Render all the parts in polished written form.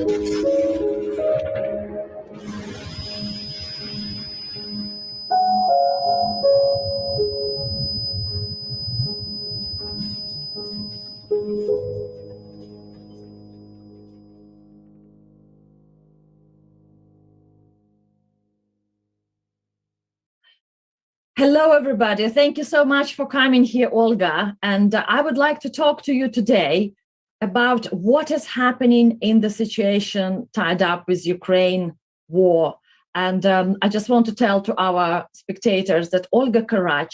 Hello, everybody. Thank you so much for coming here, Olga. And I would like to talk to you today about what is happening in the situation tied up with Ukraine war. And I just want to tell to our spectators that Olga Karach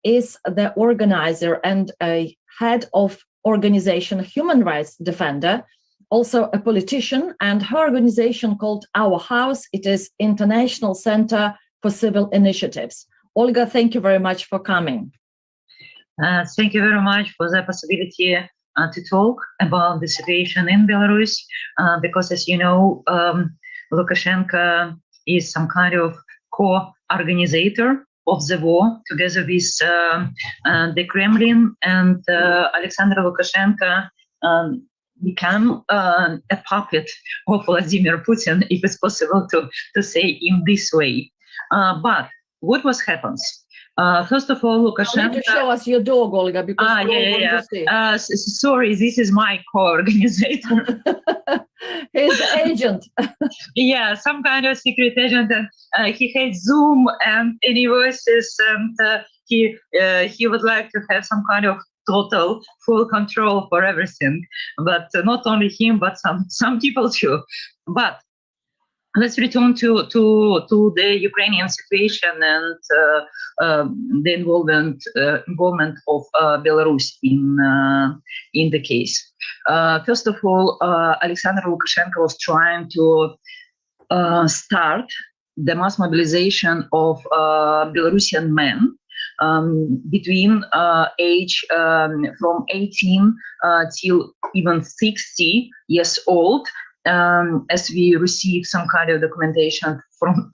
is the organizer and a head of organization, Human Rights Defender, also a politician, and her organization called Our House. It is International Center for Civil Initiatives. Olga, thank you very much for coming. Thank you very much for the possibility to talk about the situation in Belarus, because, as you know, Lukashenko is some kind of co-organizer of the war together with the Kremlin, and Alexander Lukashenko become a puppet of Vladimir Putin, if it's possible to say in this way. But what was happens? First of all, Lukashenko. You need to show us your dog, Olga, because sorry, this is my co-organizer. He's the agent. Yeah, some kind of secret agent, and he hates Zoom and any voices, and he would like to have some kind of total full control for everything. But not only him, but some people too. But let's return to the Ukrainian situation and the involvement of Belarus in the case. First of all, Alexander Lukashenko was trying to start the mass mobilization of Belarusian men between age from 18 till even 60 years old. As we receive some kind of documentation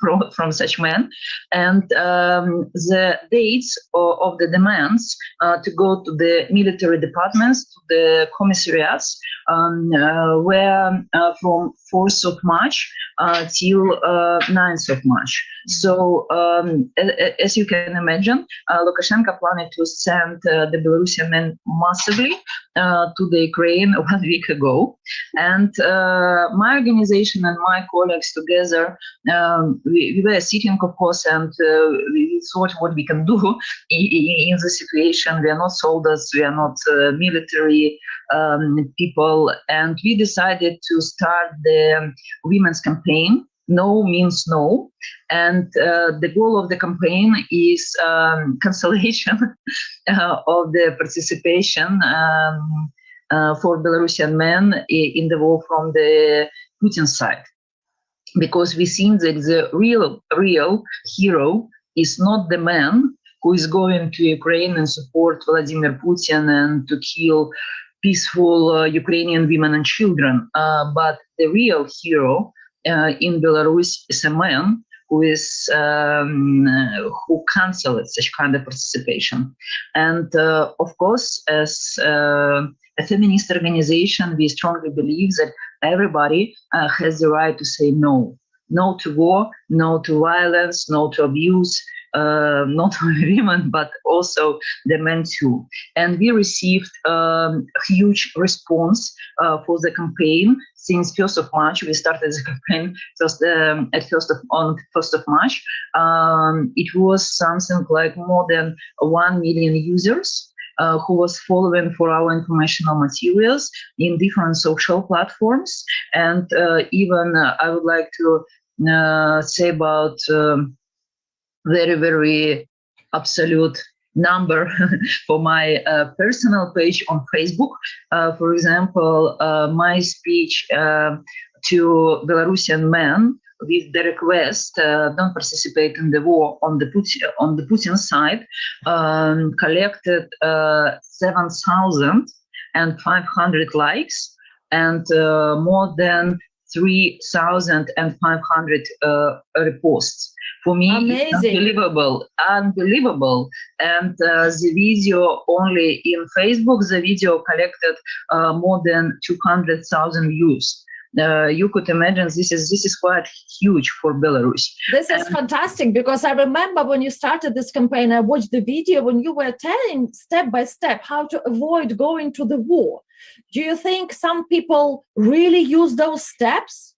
from such men, and the dates of the demands to go to the military departments, to the commissariats, were from 4th of March till 9th of March. So, as you can imagine, Lukashenko planned to send the Belarusian men massively to the Ukraine 1 week ago. And my organization and my colleagues together, we were sitting, of course, and we thought what we can do in the situation. We are not soldiers, we are not military people, and we decided to start the women's campaign. No means no, and the goal of the campaign is cancellation of the participation for Belarusian men in the war from the Putin side. Because we think that the real hero is not the man who is going to Ukraine and support Vladimir Putin and to kill peaceful Ukrainian women and children, but the real hero in Belarus is a man who canceled such kind of participation. And of course, as a feminist organization, we strongly believe that everybody has the right to say no. No to war, no to violence, no to abuse, not only women, but also the men too. And we received a huge response for the campaign. Since 1st of March, we started the campaign on 1st of March. It was something like more than 1 million users who was following for our informational materials in different social platforms. And even I would like to say about very, very absolute number for my personal page on Facebook. For example, my speech to Belarusian men with the request don't participate in the war on the Putin side collected 7,500 likes and more than 3,500 reposts. For me, it's unbelievable. And the video only in Facebook, the video collected more than 200,000 views. you could imagine this is quite huge for Belarus. This is fantastic, because I remember when you started this campaign, I watched the video when you were telling step by step how to avoid going to the war. Do you think some people really use those steps?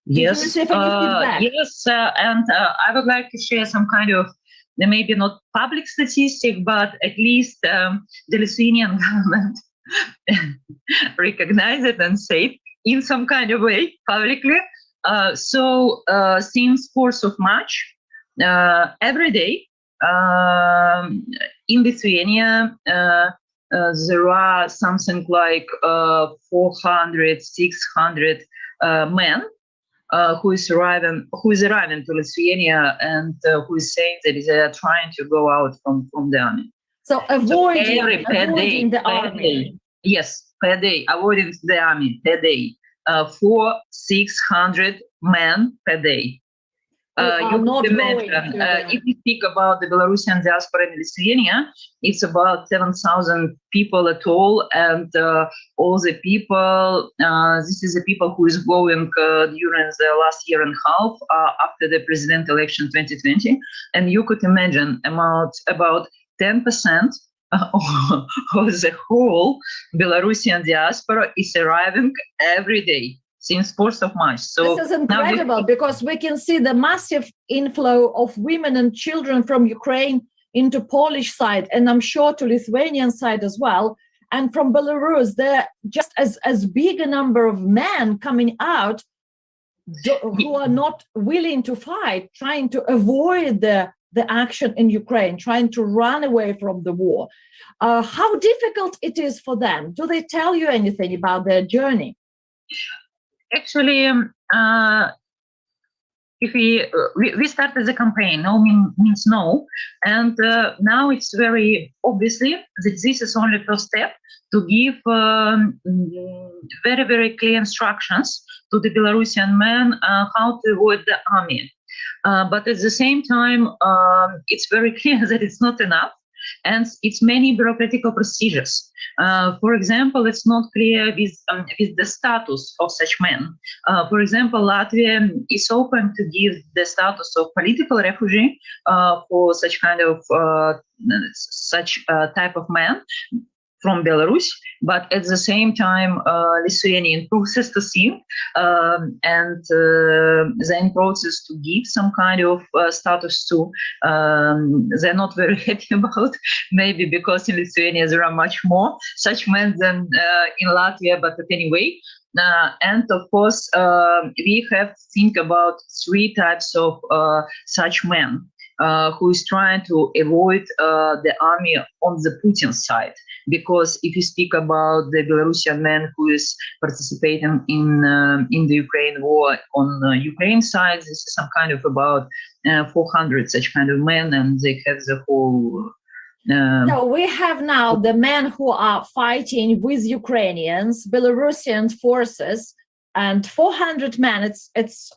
Yes, Yes, and I would like to share some kind of, maybe not public statistic, but at least the Lithuanian government recognize it and say it in some kind of way publicly. Since 4th of March, every day in Lithuania, there are something like 400, 600 men who is arriving to Lithuania, and who is saying that they are trying to go out from the army. So avoiding the army. Day, yes, per day, avoiding the army per day. 600 men per day. You not imagine, if we speak about the Belarusian diaspora in Lithuania, it's about 7,000 people at all, and all the people, this is the people who is going during the last year and a half after the president election 2020, and you could imagine about 10% of the whole Belarusian diaspora is arriving every day since 4th of March. So this is incredible, because we can see the massive inflow of women and children from Ukraine into Polish side, and I'm sure to Lithuanian side as well. And from Belarus, there are just as big a number of men coming out who are not willing to fight, trying to avoid the action in Ukraine, trying to run away from the war. How difficult it is for them? Do they tell you anything about their journey? Actually, if we started the campaign, no means no, and now it's very obviously that this is only first step to give very, very clear instructions to the Belarusian men how to avoid the army. But at the same time, it's very clear that it's not enough, and it's many bureaucratic procedures. For example, it's not clear with the status of such men. For example, Latvia is open to give the status of political refugee for such kind of type of man from Belarus, but at the same time, Lithuanian process to see, and then process to give some kind of status to, they're not very happy about, maybe because in Lithuania there are much more such men than in Latvia, but anyway. And of course, we have to think about 3 types of such men. Who is trying to avoid the army on the Putin side. Because if you speak about the Belarusian man who is participating in the Ukraine war on Ukraine side, this is some kind of about 400 such kind of men, and they have the whole... So we have now the men who are fighting with Ukrainians, Belarusian forces, and 400 men, it's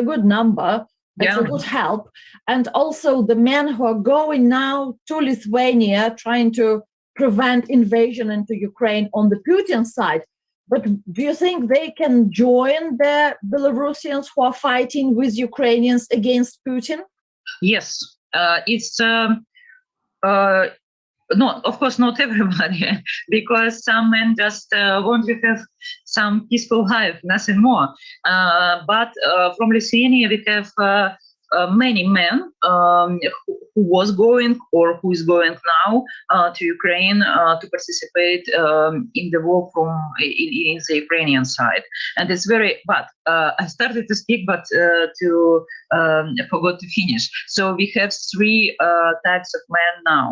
a good number. It's a good help. And also the men who are going now to Lithuania, trying to prevent invasion into Ukraine on the Putin side. But do you think they can join the Belarusians who are fighting with Ukrainians against Putin? Yes, it's no, of course not everybody, because some men just want to have some peaceful life, nothing more. But from Lithuania, we have many men who was going or who is going now to Ukraine to participate in the war in the Ukrainian side. And it's very, but I started to speak, but forgot to finish. So we have 3 types of men now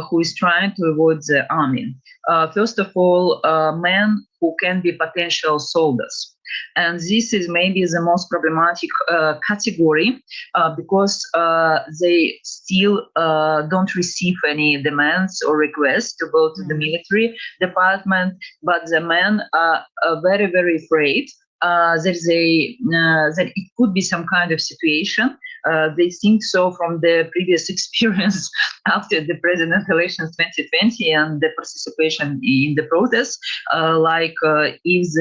who is trying to avoid the army. First of all, men who can be potential soldiers. And this is maybe the most problematic category because they still don't receive any demands or requests to go to the military department, but the men are very, very afraid that it could be some kind of situation. They think so from the previous experience after the president elections 2020 and the participation in the protests, if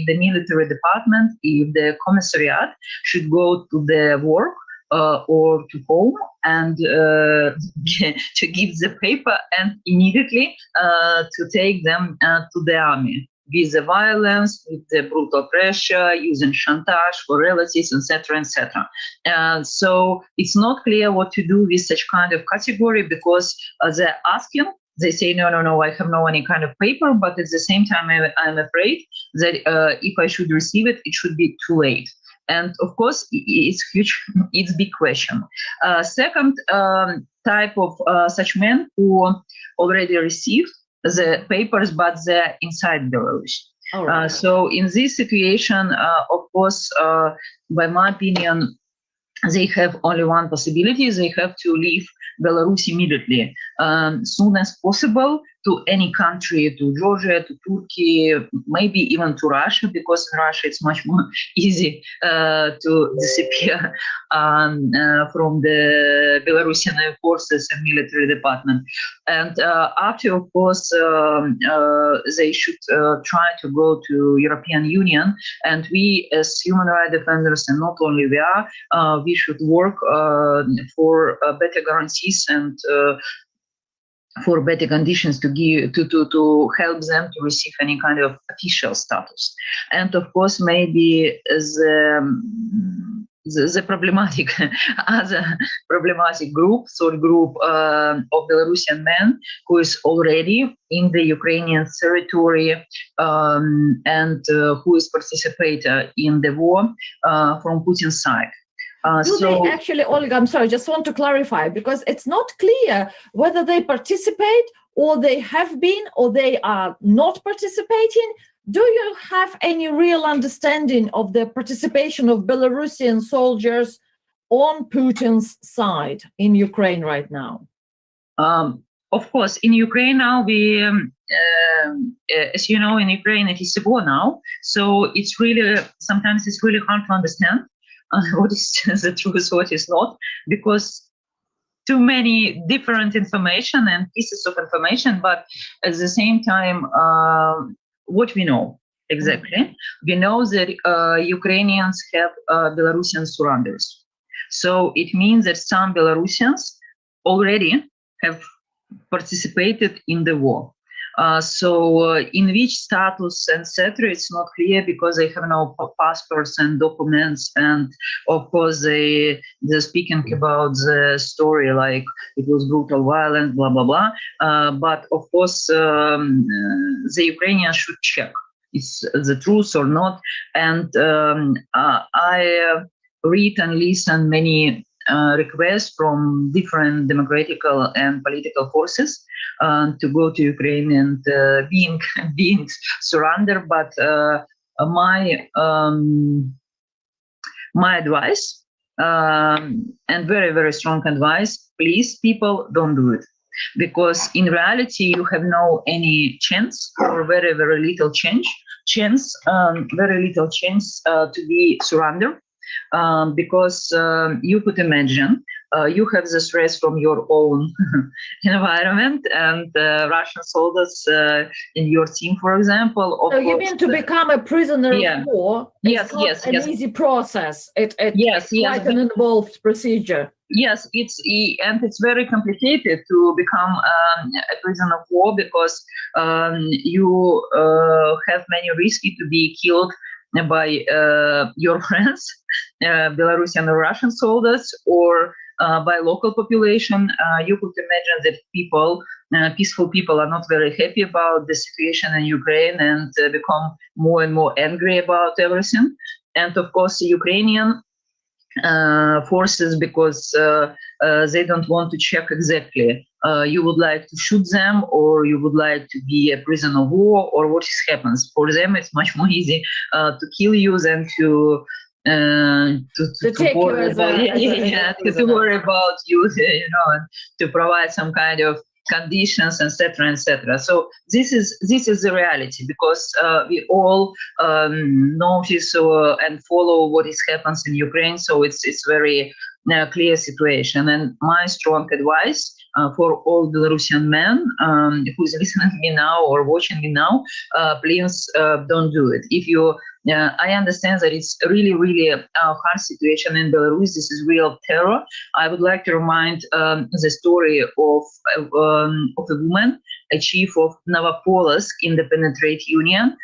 the military department, if the commissariat should go to the work or to home and to give the paper and immediately to take them to the army with the violence, with the brutal pressure, using chantage for relatives, etc., etc. So it's not clear what to do with such kind of category because they're asking. They say, no, I have no any kind of paper, but at the same time, I'm afraid that if I should receive it, it should be too late. And of course, it's huge, it's big question. Second type of such men who already received the papers, but they're inside Belarus. Right. So in this situation, of course, by my opinion, they have only one possibility. They have to leave Belarus immediately, soon as possible, to any country, to Georgia, to Turkey, maybe even to Russia, because in Russia it's much more easy to disappear from the Belarusian forces and military department. And after, of course, they should try to go to European Union. And we, as human rights defenders, and not only we should work for better guarantees and for better conditions to help them to receive any kind of official status. And of course, maybe the problematic other problematic group, third group of Belarusian men who is already in the Ukrainian territory and who is participating in the war from Putin's side. They actually, Olga, I'm sorry, just want to clarify, because it's not clear whether they participate or they have been or they are not participating. Do you have any real understanding of the participation of Belarusian soldiers on Putin's side in Ukraine right now? Of course, in Ukraine now, we, as you know, in Ukraine it is a war now. So it's really, sometimes it's really hard to understand what is the truth, what is not, because too many different information and pieces of information, but at the same time, what we know exactly, we know that Ukrainians have Belarusian surrenders. So it means that some Belarusians already have participated in the war. So in which status, etc., it's not clear because they have no passports and documents, and of course they're speaking about the story like it was brutal violence, blah blah blah. But of course the Ukrainians should check it's the truth or not. And I read and listen many requests from different democratical and political forces to go to Ukraine and being surrendered. But my advice and very, very strong advice, please, people, don't do it. Because in reality, you have no any chance or very, very little chance to be surrendered. Because you could imagine you have the stress from your own environment and Russian soldiers in your team, for example. So you mean to become a prisoner of war? It's not an easy process. It's quite an involved procedure. Yes, it's very complicated to become a prisoner of war because you have many risks to be killed by your friends, Belarusian or Russian soldiers, or by local population. You could imagine that people, peaceful people, are not very happy about the situation in Ukraine and become more and more angry about everything. And of course, Ukrainian forces, because they don't want to check exactly. You would like to shoot them, or you would like to be a prisoner of war, or what happens. For them, it's much more easy to kill you than to worry about you, and to provide some kind of conditions, etc., etc. So this is the reality, because we all notice and follow what is happens in Ukraine. So it's very clear situation. And my strong advice for all Belarusian men who's listening to me now or watching me now, please don't do it. If you I understand that it's really, really a hard situation in Belarus. This is real terror. I would like to remind the story of a woman, a chief of Novopolsk Independent Trade Union.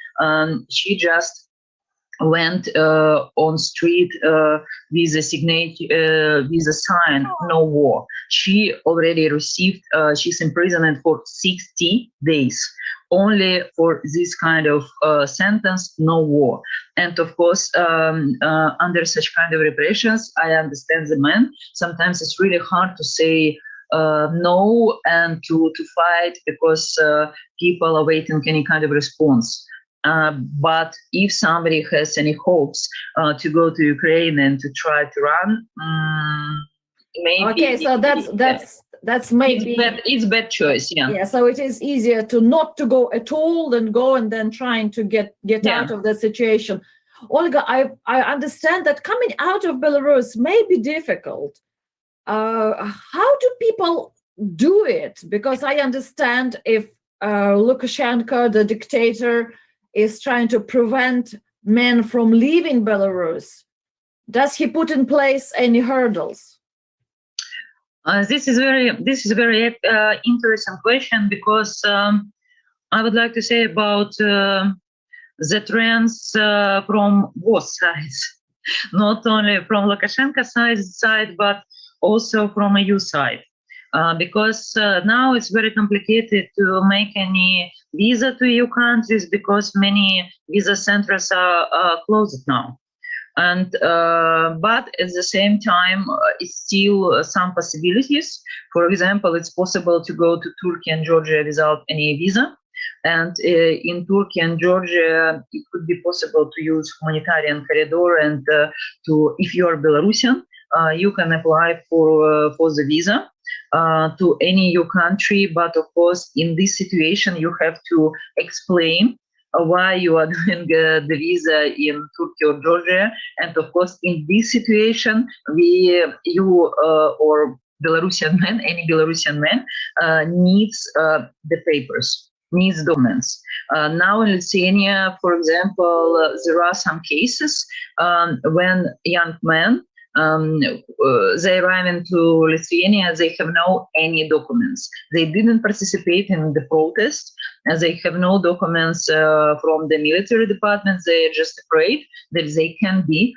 She just went on street with a with a sign "No War." She already received. She's imprisoned for 60 days only for this kind of sentence, "No war." And of course, under such kind of repressions, I understand the men. Sometimes it's really hard to say no and to fight, because people are waiting any kind of response. But if somebody has any hopes to go to Ukraine and to try to run, maybe. Okay, so that's maybe it's bad choice. Yeah. Yeah. So it is easier to not to go at all than go and then trying to get out of the situation. Olga, I understand that coming out of Belarus may be difficult. How do people do it? Because I understand if Lukashenko, the dictator, is trying to prevent men from leaving Belarus, does he put in place any hurdles? This is a very interesting question, because I would like to say about the trends from both sides, not only from Lukashenko's side, but also from EU side. Because now it's very complicated to make any visa to EU countries, because many visa centers are closed now. And but at the same time, it's still some possibilities. For example, it's possible to go to Turkey and Georgia without any visa. And in Turkey and Georgia, it could be possible to use humanitarian corridor, and if you are Belarusian, you can apply for the visa to any EU country. But of course, in this situation, you have to explain why you are doing the visa in Turkey or Georgia. And of course, in this situation, you or Belarusian man, any Belarusian man needs the papers, needs documents. Now in Lithuania, for example, there are some cases when young men they arrive into Lithuania, they have no any documents. They didn't participate in the protest, and they have no documents from the military department. They are just afraid that they can be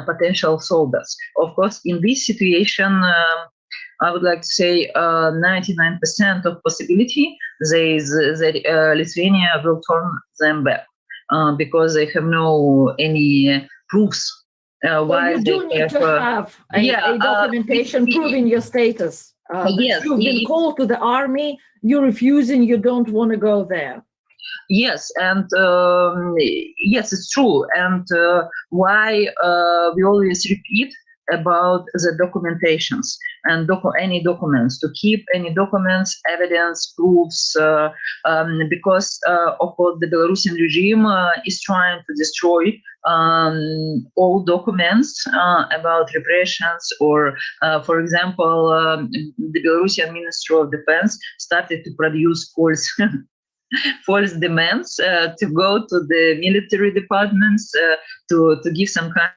potential soldiers. Of course, in this situation, I would like to say 99% of possibility that Lithuania will turn them back because they have no any proofs. Why you do need to have a documentation proving your status. Yes, you've been called to the army, you're refusing, you don't want to go there. Yes, and yes, it's true. And why we always repeat about the documentations and any documents, to keep any documents, evidence, proofs, because of course the Belarusian regime is trying to destroy all documents about repressions, or for example, the Belarusian Ministry of Defense started to produce false demands to go to the military departments to give some kind.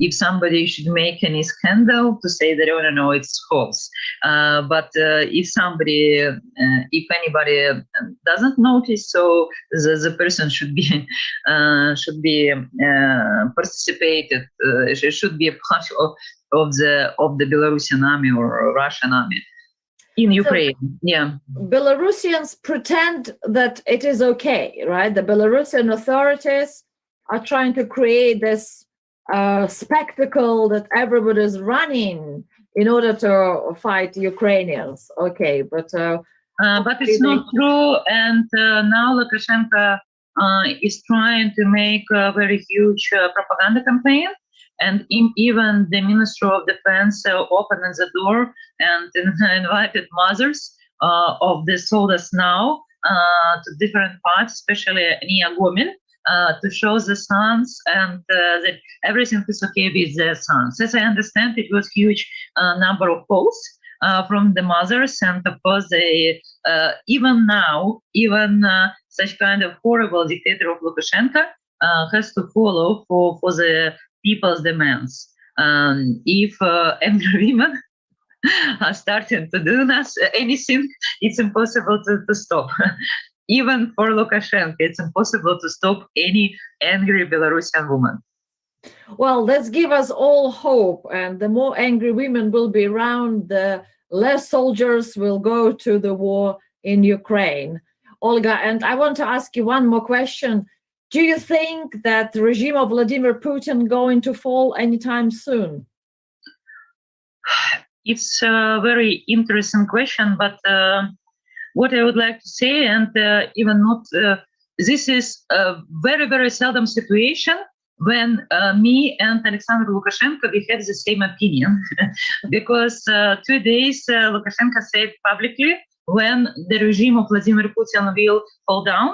If somebody should make any scandal, to say that, oh, no, it's false. But if anybody doesn't notice, so the person should be participated. Should be a part of the Belarusian army or Russian army in Ukraine. Yeah, Belarusians pretend that it is okay, right? The Belarusian authorities are trying to create this spectacle that everybody is running in order to fight Ukrainians. Okay, but it's not true. And now Lukashenko is trying to make a very huge propaganda campaign. And even the Ministry of Defense opened the door and invited mothers of the soldiers now to different parts, especially near Gomin, to show the sons and that everything is okay with their sons. As I understand, it was huge number of calls from the mothers, and of course they even now, such kind of horrible dictator of Lukashenko has to follow for the people's demands. If angry women are starting to do anything, it's impossible to stop. Even for Lukashenko, it's impossible to stop any angry Belarusian woman. Well, let's give us all hope, and the more angry women will be around, the less soldiers will go to the war in Ukraine. Olga, and I want to ask you one more question. Do you think that the regime of Vladimir Putin going to fall anytime soon? It's a very interesting question, but what I would like to say, and even not, this is a very, very seldom situation when me and Alexander Lukashenko, we have the same opinion. Because 2 days Lukashenko said publicly, when the regime of Vladimir Putin will fall down,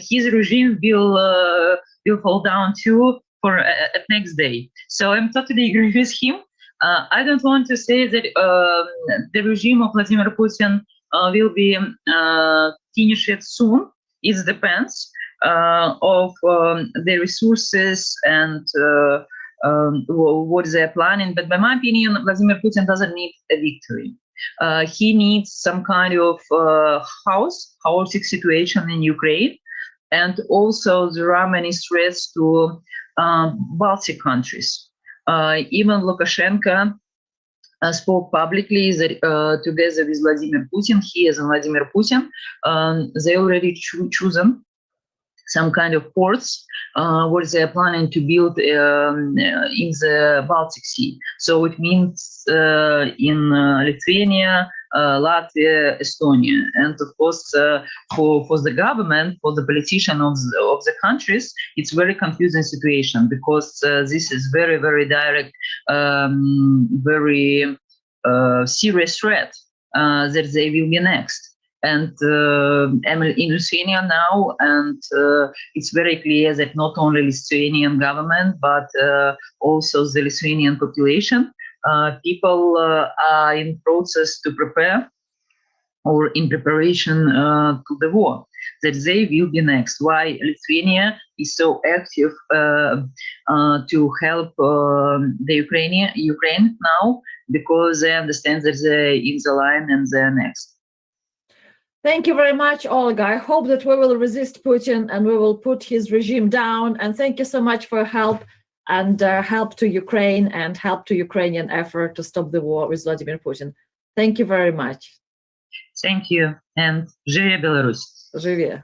his regime will fall down too for at next day. So I'm totally agree with him. I don't want to say that the regime of Vladimir Putin will be finished soon. It depends of the resources and what they're planning. But by my opinion, Vladimir Putin doesn't need a victory. He needs some kind of chaotic situation in Ukraine. And also there are many threats to Baltic countries. Even Lukashenko spoke publicly that together with Vladimir Putin, he and Vladimir Putin, they already chosen some kind of ports where they are planning to build in the Baltic Sea. So it means in Lithuania, Latvia, Estonia, and of course for the government, for the politician of the countries, it's very confusing situation, because this is very, very direct, very serious threat that they will be next. And I'm in Lithuania now, and it's very clear that not only Lithuanian government, but also the Lithuanian population, people are in process to prepare or in preparation to the war, that they will be next. Why Lithuania is so active to help the Ukraine now, because they understand that they're in the line and they're next. Thank you very much, Olga. I hope that we will resist Putin and we will put his regime down. And thank you so much for help and help to Ukraine and help to Ukrainian effort to stop the war with Vladimir Putin. Thank you very much. Thank you. And Живе Belarus. Живе.